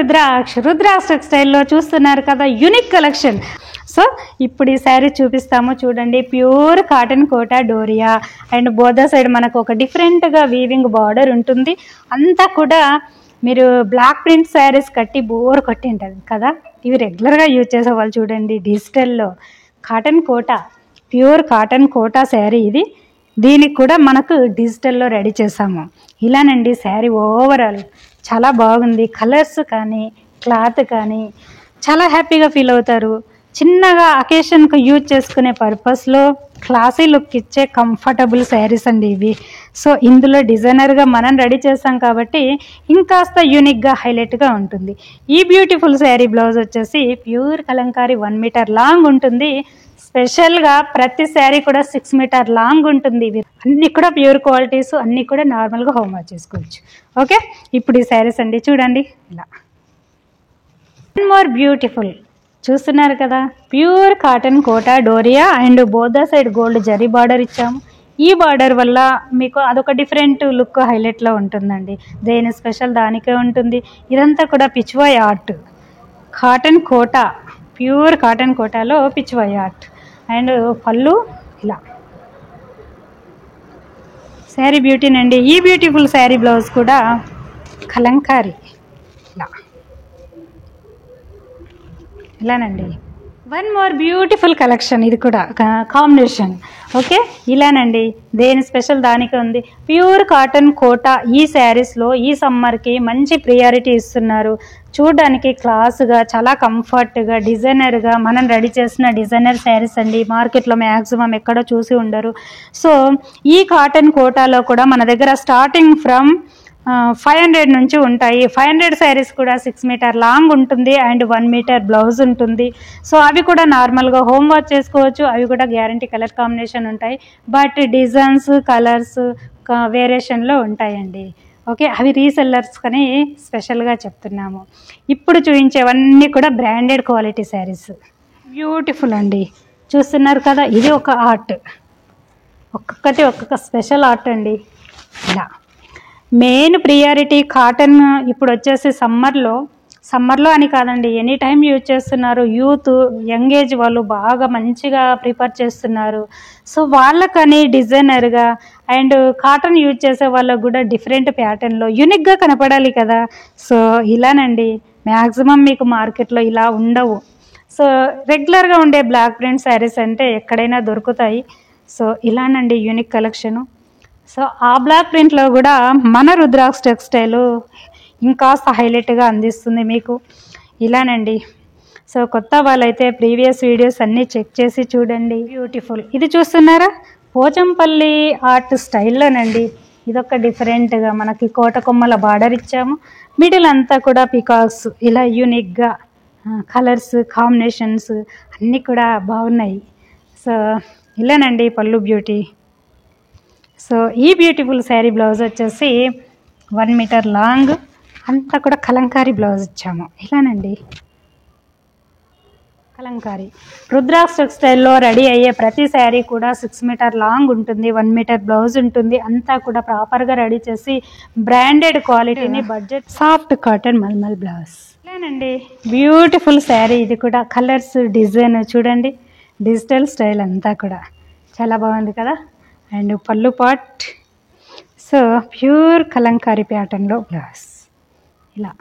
రుద్రాక్ష టెక్స్టైల్లో చూస్తున్నారు కదా unique collection. So ఇప్పుడు ఈ శారీ చూపిస్తాము చూడండి. Pure cotton Kota Doria and border side మనకు ఒక డిఫరెంట్గా వీవింగ్ బార్డర్ ఉంటుంది. అంతా కూడా మీరు బ్లాక్ ప్రింట్ శారీస్ కట్టి బోర్ కొట్టి ఉంటుంది కదా, ఇవి రెగ్యులర్గా యూజ్ చేసే వాళ్ళు చూడండి. డిజిటల్లో cotton Kota, pure cotton Kota sari ఇది. దీనికి కూడా మనకు డిజిటల్లో రెడీ చేసాము. ఇలానండి శారీ ఓవరాల్ చాలా బాగుంది. కలర్స్ కానీ క్లాత్ కానీ చాలా హ్యాపీగా ఫీల్ అవుతారు. చిన్నగా అకేషన్కు యూజ్ చేసుకునే పర్పస్లో క్లాసీ లుక్ ఇచ్చే కంఫర్టబుల్ శారీస్ అండి ఇవి. సో ఇందులో డిజైనర్గా మనం రెడీ చేస్తాం కాబట్టి ఇంకాస్త యూనిక్గా హైలైట్గా ఉంటుంది. ఈ బ్యూటిఫుల్ శారీ బ్లౌజ్ వచ్చేసి ప్యూర్ కలంకారీ 1 మీటర్ లాంగ్ ఉంటుంది. స్పెషల్గా ప్రతి శారీ కూడా 6 మీటర్ లాంగ్ ఉంటుంది. ఇవి అన్నీ కూడా ప్యూర్ క్వాలిటీస్, అన్నీ కూడా నార్మల్గా హోమ్ వాష్ చేసుకోవచ్చు. ఓకే, ఇప్పుడు ఈ శారీస్ అండి చూడండి ఇలా. వన్ మోర్ బ్యూటిఫుల్ చూస్తున్నారు కదా, pure cotton Kota Doria and border side gold zari border ఇచ్చాము. ఈ బార్డర్ వల్ల మీకు అదొక డిఫరెంట్ లుక్ హైలైట్లో ఉంటుందండి. దేని స్పెషల్ దానికే ఉంటుంది. ఇదంతా కూడా Pichwai art, cotton Kota, pure cotton కోటాలో పిచ్వాయ్ ఆర్ట్ అండ్ పళ్ళు ఇలా. శారీ బ్యూటీనండి. ఈ బ్యూటిఫుల్ శారీ బ్లౌజ్ కూడా కలంకారీ ఇలా ఇలానండి. వన్ మోర్ బ్యూటిఫుల్ కలెక్షన్, ఇది కూడా కాంబినేషన్. ఓకే, ఇలానండి. దేని స్పెషల్ దానికి ఉంది. ప్యూర్ కాటన్ కోటా ఈ శారీస్లో ఈ సమ్మర్కి మంచి ప్రియారిటీ ఇస్తున్నారు. చూడడానికి క్లాస్గా, చాలా కంఫర్ట్గా, డిజైనర్గా మనం రెడీ చేసిన డిజైనర్ శారీస్ అండి. మార్కెట్లో మ్యాక్సిమం ఎక్కడో చూసి ఉండరు. సో ఈ కాటన్ కోటాలో కూడా మన దగ్గర స్టార్టింగ్ ఫ్రమ్ 500 నుంచి ఉంటాయి. 500 శారీస్ కూడా 6 మీటర్ లాంగ్ ఉంటుంది అండ్ 1 మీటర్ బ్లౌజ్ ఉంటుంది. సో అవి కూడా నార్మల్గా హోమ్ వాష్ చేసుకోవచ్చు. అవి కూడా గ్యారంటీ కలర్ కాంబినేషన్ ఉంటాయి. బట్ డిజైన్స్ కలర్స్ వేరియేషన్లో ఉంటాయండి. ఓకే, అవి రీసెల్లర్స్ కానీ స్పెషల్గా చెప్తున్నాము. ఇప్పుడు చూపించేవన్నీ కూడా బ్రాండెడ్ క్వాలిటీ శారీస్. బ్యూటిఫుల్ అండి, చూస్తున్నారు కదా. ఇది ఒక ఆర్ట్, ఒక్కొక్కటి ఒక్కొక్క స్పెషల్ ఆర్ట్ అండి. ఇలా మెయిన్ ప్రియారిటీ కాటన్. ఇప్పుడు వచ్చేసి సమ్మర్లో అని కాదండి, ఎనీ టైం యూజ్ చేస్తున్నారు. యూత్, యంగ్ ఏజ్ వాళ్ళు బాగా మంచిగా ప్రిఫర్ చేస్తున్నారు. సో వాళ్ళకని డిజైనర్గా అండ్ కాటన్ యూజ్ చేసే వాళ్ళకు కూడా డిఫరెంట్ ప్యాటర్న్లో యూనిక్గా కనపడాలి కదా. సో ఇలానండి, మ్యాక్సిమం మీకు మార్కెట్లో ఇలా ఉండవు. సో రెగ్యులర్గా ఉండే బ్లాక్ ప్రింట్ శారీస్ అంటే ఎక్కడైనా దొరుకుతాయి. సో ఇలానండి యూనిక్ కలెక్షను. సో ఆ బ్లాక్ ప్రింట్లో కూడా మన రుద్రాక్ష టెక్స్టైల్ ఇంకాస్త హైలైట్గా అందిస్తుంది మీకు. ఇలానండి. సో కొత్త వాళ్ళైతే ప్రీవియస్ వీడియోస్ అన్నీ చెక్ చేసి చూడండి. బ్యూటిఫుల్, ఇది చూస్తున్నారా, పోచంపల్లి ఆర్ట్ స్టైల్లోనండి. ఇదొక డిఫరెంట్గా మనకి కోట కొమ్మల బార్డర్ ఇచ్చాము. మిడిల్ అంతా కూడా పికాక్స్ ఇలా యూనిక్గా, కలర్స్ కాంబినేషన్స్ అన్నీ కూడా బాగున్నాయి. సో ఇలానండి పళ్ళు బ్యూటీ. సో ఈ బ్యూటిఫుల్ శారీ బ్లౌజ్ వచ్చేసి 1 మీటర్ లాంగ్, అంతా కూడా కలంకారీ బ్లౌజ్ ఇచ్చాము. ఇలానండి కలంకారీ. రుద్రాక్ష టెక్స్టైల్లో రెడీ అయ్యే ప్రతి శారీ కూడా 6 మీటర్ లాంగ్ ఉంటుంది, 1 మీటర్ బ్లౌజ్ ఉంటుంది. అంతా కూడా ప్రాపర్గా రెడీ చేసి బ్రాండెడ్ క్వాలిటీని budget soft cotton mulmul blouse. ఇలానండి బ్యూటిఫుల్ శారీ. ఇది కూడా కలర్స్ డిజైన్ చూడండి, డిజిటల్ స్టైల్ అంతా కూడా చాలా బాగుంది కదా. అండ్ పళ్ళు పాట్. సో ప్యూర్ కలంకారీ ప్యాటర్న్లో బ్లౌజ్ ఇలా.